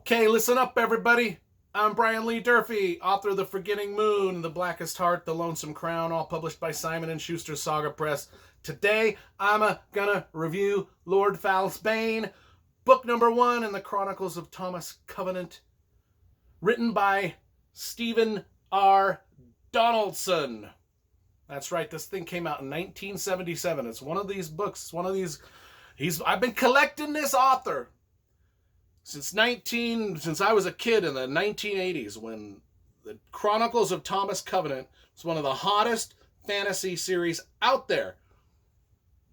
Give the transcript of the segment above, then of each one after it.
Okay, listen up, everybody. I'm Brian Lee Durfee, author of The Forgetting Moon, The Blackest Heart, The Lonesome Crown, all published by Simon & Schuster Saga Press. Today, I'm gonna review Lord Fal's Bane, book number 1 in the Chronicles of Thomas Covenant, written by Stephen R. Donaldson. That's right, this thing came out in 1977. It's one of these books. It's one of these... I've been collecting this author since I was a kid in the 1980s, when the Chronicles of Thomas Covenant was one of the hottest fantasy series out there.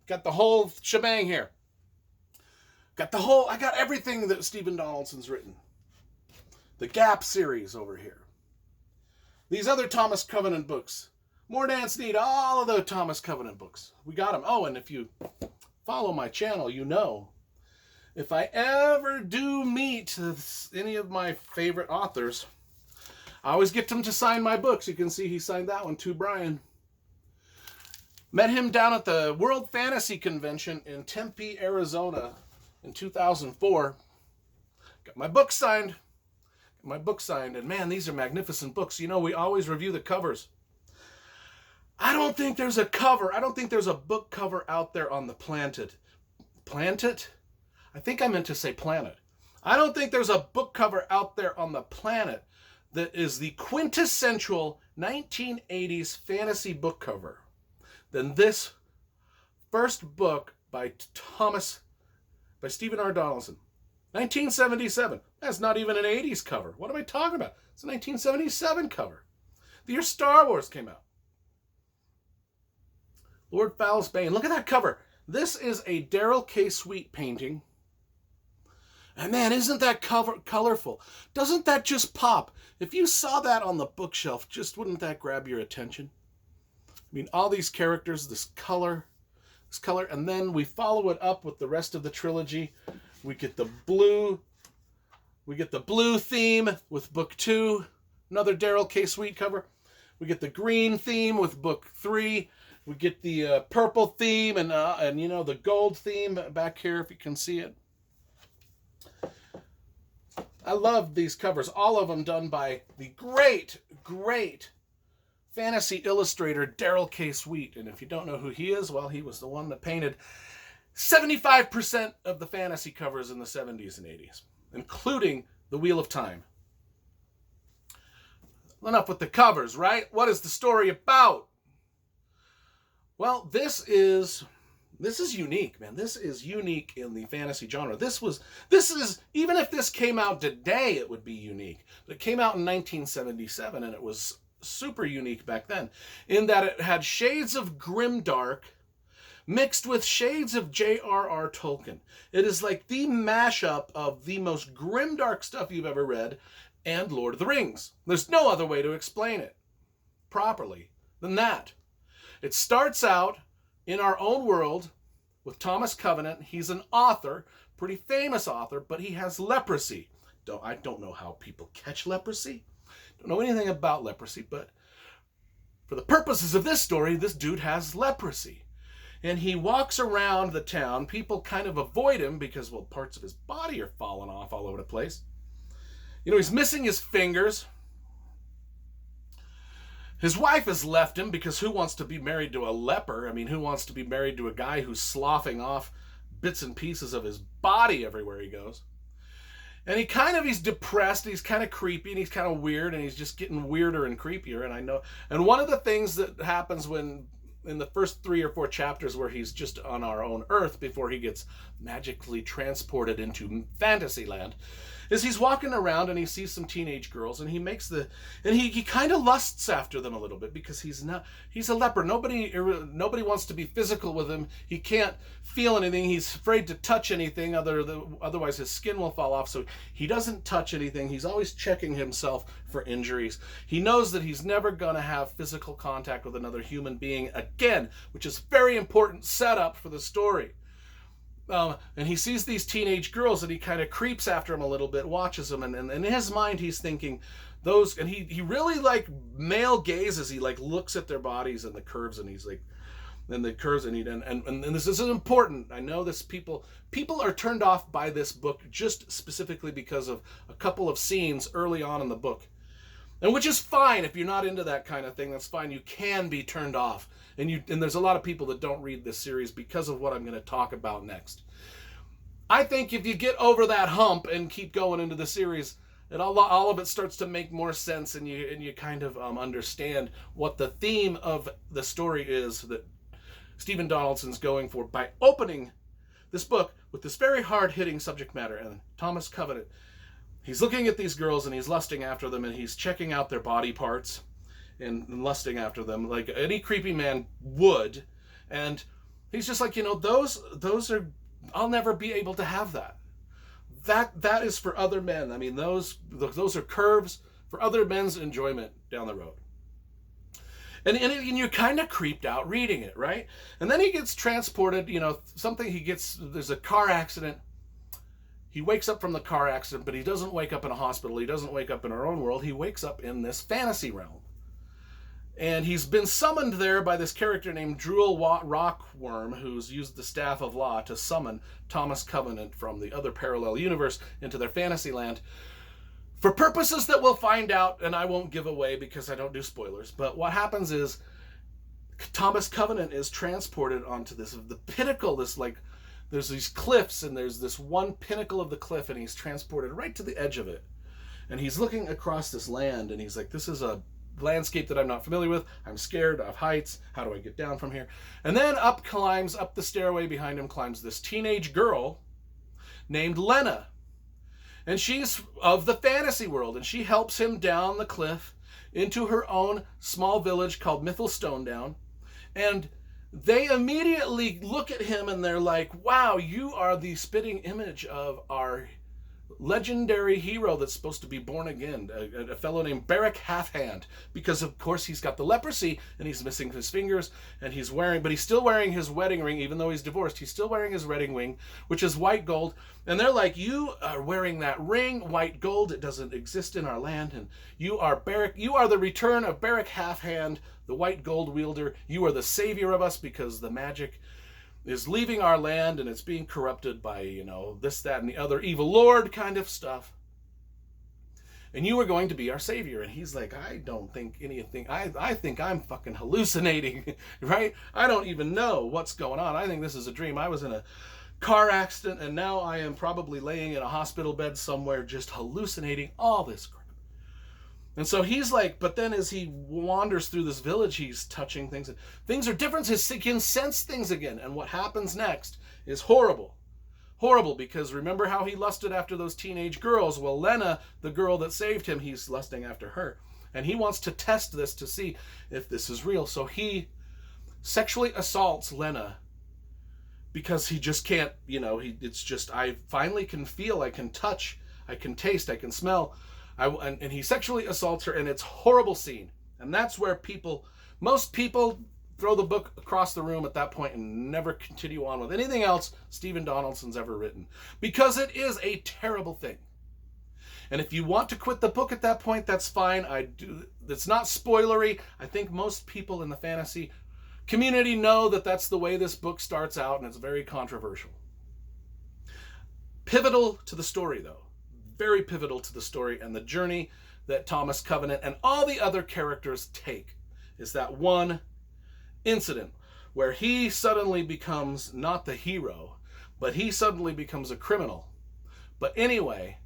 Got the whole shebang here. I got everything that Stephen Donaldson's written. The Gap series over here. These other Thomas Covenant books. More Dance Need, all of the Thomas Covenant books. We got them. Oh, and if you follow my channel, you know, if I ever do meet any of my favorite authors, I always get them to sign my books. You can see he signed that one too, Brian. Met him down at the World Fantasy Convention in Tempe, Arizona in 2004. Got my book signed. And man, these are magnificent books. You know, we always review the covers. I don't think there's a book cover out there on the planet. Planet? I think I meant to say planet. I don't think there's a book cover out there on the planet that is the quintessential 1980s fantasy book cover than this first book by Stephen R. Donaldson. 1977. That's not even an 80s cover. What am I talking about? It's a 1977 cover. The year Star Wars came out. Lord Fal's Bane. Look at that cover. This is a Darrell K. Sweet painting. And man, isn't that cover colorful? Doesn't that just pop? If you saw that on the bookshelf, just wouldn't that grab your attention? I mean, all these characters, this color, and then we follow it up with the rest of the trilogy. We get the blue theme with book 2, another Darrell K. Sweet cover. We get the green theme with book 3. We get the purple theme and you know, the gold theme back here, if you can see it. I love these covers, all of them done by the great fantasy illustrator Darrell K. Sweet. And if you don't know who he is, well, he was the one that painted 75% of the fantasy covers in the 70s and 80s, including The Wheel of Time. Enough with the covers, right? What is the story about? Well, this is unique, man. This is unique in the fantasy genre. This is, even if this came out today, it would be unique. But it came out in 1977, and it was super unique back then, in that it had shades of grimdark mixed with shades of J.R.R. Tolkien. It is like the mashup of the most grimdark stuff you've ever read and Lord of the Rings. There's no other way to explain it properly than that. It starts out in our own world with Thomas Covenant. He's an author, pretty famous author, but he has leprosy. I don't know how people catch leprosy. Don't know anything about leprosy, but for the purposes of this story, this dude has leprosy. And he walks around the town. People kind of avoid him because, well, parts of his body are falling off all over the place. You know, he's missing his fingers. His wife has left him because who wants to be married to a leper? I mean, who wants to be married to a guy who's sloughing off bits and pieces of his body everywhere he goes? And he's depressed, he's kind of creepy, and he's kind of weird, and he's just getting weirder and creepier. And I know, and one of the things that happens when, in the first 3 or 4 chapters where he's just on our own Earth before he gets magically transported into Fantasyland, is he's walking around and he sees some teenage girls, and he kind of lusts after them a little bit because he's a leper. Nobody wants to be physical with him. He can't feel anything. He's afraid to touch anything, otherwise his skin will fall off. So he doesn't touch anything. He's always checking himself for injuries. He knows that he's never going to have physical contact with another human being again, which is very important setup for the story. And he sees these teenage girls, and he kind of creeps after them a little bit, watches them, and in his mind he's thinking those, and he really like male gazes. He like looks at their bodies and the curves, and he's like, and the curves, and this is important. I know this people are turned off by this book just specifically because of a couple of scenes early on in the book, and which is fine if you're not into that kind of thing. That's fine. You can be turned off, and there's a lot of people that don't read this series because of what I'm going to talk about next. I think if you get over that hump and keep going into the series, all of it starts to make more sense, and you kind of understand what the theme of the story is that Stephen Donaldson's going for by opening this book with this very hard-hitting subject matter. And Thomas Covenant, he's looking at these girls and he's lusting after them, and he's checking out their body parts and lusting after them like any creepy man would. And he's just like, those are, I'll never be able to have that. That is for other men. I mean, those are curves for other men's enjoyment down the road. And you're kind of creeped out reading it, right? And then he gets transported, there's a car accident. He wakes up from the car accident, but he doesn't wake up in a hospital. He doesn't wake up in our own world. He wakes up in this fantasy realm. And he's been summoned there by this character named Drool Rockworm, who's used the Staff of Law to summon Thomas Covenant from the other parallel universe into their fantasy land, for purposes that we'll find out, and I won't give away because I don't do spoilers. But what happens is Thomas Covenant is transported onto the pinnacle, there's these cliffs, and there's this one pinnacle of the cliff, and he's transported right to the edge of it. And he's looking across this land, and he's like, this is a landscape that I'm not familiar with. I'm scared of heights. How do I get down from here? And then up the stairway behind him climbs this teenage girl named Lena. And she's of the fantasy world, and she helps him down the cliff into her own small village called Mithilstonedown. And they immediately look at him and they're like, wow, you are the spitting image of our legendary hero that's supposed to be born again, a fellow named Barrack Halfhand, because of course he's got the leprosy and he's missing his fingers, and he's still wearing his wedding ring. Even though he's divorced, he's still wearing his wedding ring, which is white gold. And they're like, you are wearing that ring, white gold, it doesn't exist in our land, and you are the return of Barrack Halfhand, the white gold wielder. You are the savior of us because the magic is leaving our land and it's being corrupted by, this, that, and the other evil lord kind of stuff. And you are going to be our savior. And he's like, I don't think anything, I think I'm fucking hallucinating, right? I don't even know what's going on. I think this is a dream. I was in a car accident and now I am probably laying in a hospital bed somewhere just hallucinating all this crap. And so he's like, but then as he wanders through this village, he's touching things. And things are different. He can sense things again. And what happens next is horrible. Horrible, because remember how he lusted after those teenage girls? Well, Lena, the girl that saved him, he's lusting after her. And he wants to test this to see if this is real. So he sexually assaults Lena because he just can't, it's just, I finally can feel, I can touch, I can taste, I can smell. And he sexually assaults her, and it's a horrible scene. And that's where most people throw the book across the room at that point and never continue on with anything else Stephen Donaldson's ever written, because it is a terrible thing. And if you want to quit the book at that point, that's fine. It's not spoilery. I think most people in the fantasy community know that that's the way this book starts out, and it's very controversial. Pivotal to the story, though. Very pivotal to the story and the journey that Thomas Covenant and all the other characters take is that one incident where he suddenly becomes not the hero, but he suddenly becomes a criminal. But anyway,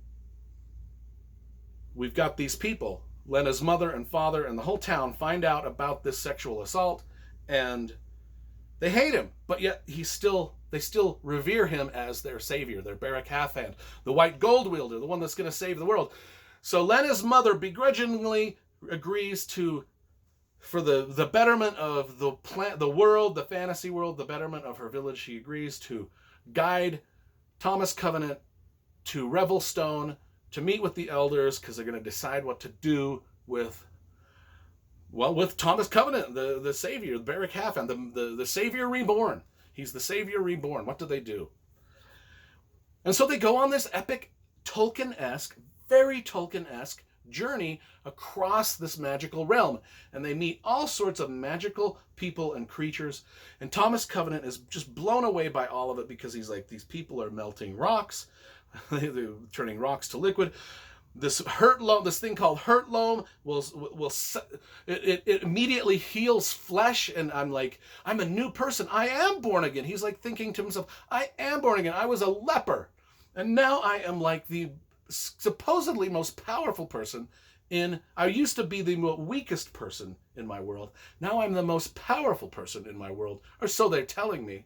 we've got these people, Lena's mother and father and the whole town, find out about this sexual assault, and they hate him, but yet they still revere him as their savior, their Barrack Halfhand, the white gold wielder, the one that's going to save the world. So Lena's mother begrudgingly agrees to, for the betterment of the world, the fantasy world, the betterment of her village, she agrees to guide Thomas Covenant to Revelstone to meet with the elders, because they're going to decide what to do with Thomas Covenant, the savior, the Barrack Halfhand, the savior reborn. He's the savior reborn. What do they do? And so they go on this epic Tolkien-esque, very Tolkien-esque journey across this magical realm. And they meet all sorts of magical people and creatures. And Thomas Covenant is just blown away by all of it because he's like, these people are melting rocks. They're turning rocks to liquid. This thing called hurt loam it immediately heals flesh, and I'm like, I'm a new person. I am born again. He's like thinking to himself, I am born again. I was a leper, and now I am like the supposedly most powerful person I used to be the weakest person in my world. Now I'm the most powerful person in my world, or so they're telling me.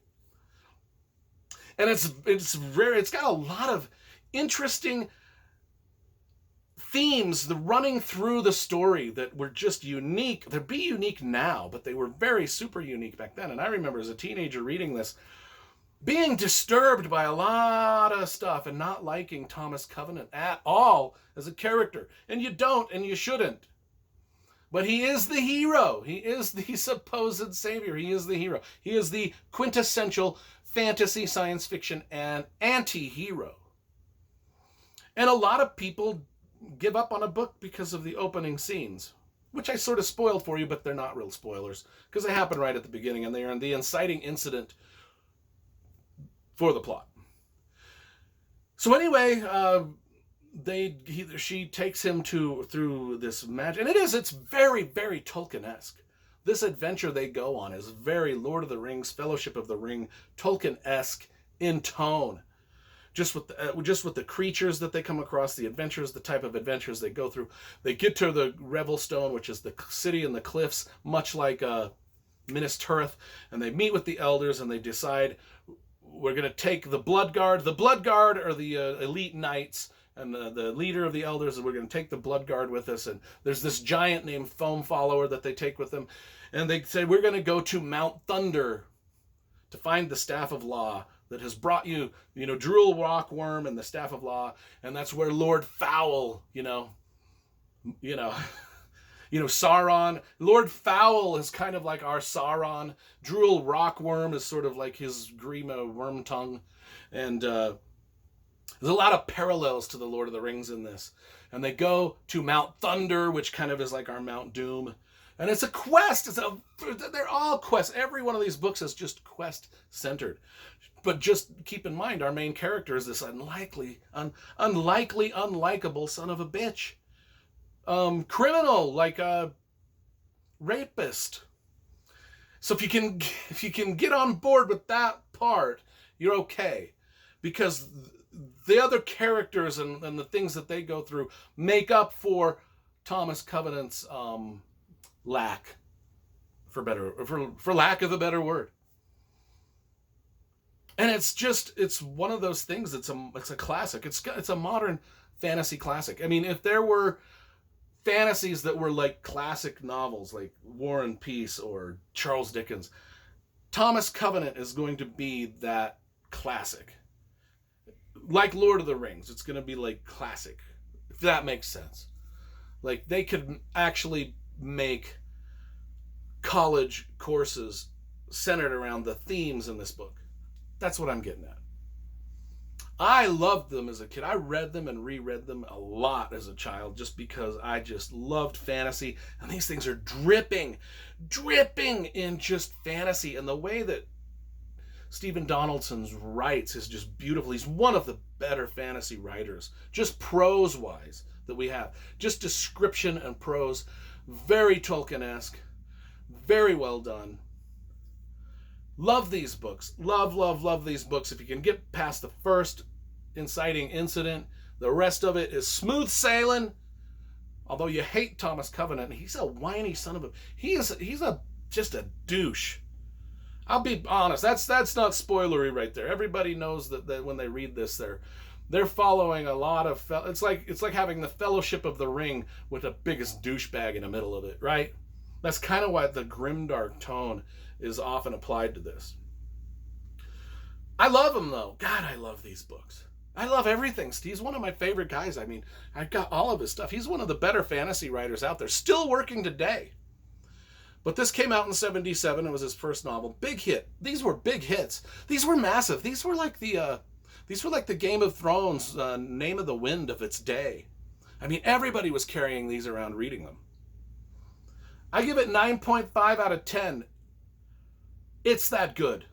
And it's rare. It's got a lot of interesting themes running through the story that were just unique. They'd be unique now, but they were very super unique back then. And I remember as a teenager reading this, being disturbed by a lot of stuff and not liking Thomas Covenant at all as a character. And you don't, and you shouldn't. But he is the hero. He is the supposed savior. He is the hero. He is the quintessential fantasy, science fiction, and anti-hero. And a lot of people give up on a book because of the opening scenes, which I sort of spoiled for you, but they're not real spoilers because they happen right at the beginning, and they are the inciting incident for the plot. So anyway, she takes him through this magic, and it's very, very Tolkien-esque. This adventure they go on is very Lord of the Rings, Fellowship of the Ring, Tolkien-esque in tone. Just with the creatures that they come across, the adventures, the type of adventures they go through. They get to the Revelstone, which is the city in the cliffs, much like Minas Tirith, and they meet with the elders, and they decide, we're going to take the Blood Guard. The Blood Guard are the elite knights, and the leader of the elders, and we're going to take the Blood Guard with us. And there's this giant named Foam Follower that they take with them. And they say, we're going to go to Mount Thunder to find the Staff of Law that has brought you, Drool Rockworm and the Staff of Law, and that's where Lord Foul, Sauron. Lord Foul is kind of like our Sauron. Drool Rockworm is sort of like his Grima Wormtongue, and there's a lot of parallels to the Lord of the Rings in this. And they go to Mount Thunder, which kind of is like our Mount Doom. And it's a quest. They're all quests. Every one of these books is just quest-centered. But just keep in mind, our main character is this unlikely, unlikable son of a bitch. Criminal, like a rapist. So if you can get on board with that part, you're okay. Because the other characters and the things that they go through make up for Thomas Covenant's lack, for lack of a better word. And it's one of those things. It's a classic. It's a modern fantasy classic. I mean, if there were fantasies that were like classic novels, like War and Peace or Charles Dickens, Thomas Covenant is going to be that classic. Like Lord of the Rings, it's going to be like classic, if that makes sense. Like they could actually make college courses centered around the themes in this book. That's what I'm getting at. I loved them as a kid. I read them and reread them a lot as a child just because I just loved fantasy. And these things are dripping in just fantasy. And the way that Stephen Donaldson writes is just beautiful. He's one of the better fantasy writers, just prose-wise, that we have. Just description and prose, very Tolkien-esque, very well done. Love these books. Love these books. If you can get past the first inciting incident, the rest of it is smooth sailing. Although you hate Thomas Covenant, he's a whiny son of a... He's just a douche. I'll be honest. That's not spoilery right there. Everybody knows that when they read this, they're following a lot of... It's like having the Fellowship of the Ring with the biggest douchebag in the middle of it, right? That's kind of why the grimdark tone is often applied to this. I love him, though. God, I love these books. I love everything. He's one of my favorite guys. I mean, I got all of his stuff. He's one of the better fantasy writers out there, still working today. But this came out in 1977. It was his first novel. Big hit. These were big hits. These were massive. These were like the Game of Thrones Name of the Wind of its day. I mean, everybody was carrying these around reading them. I give it 9.5 out of 10. It's that good.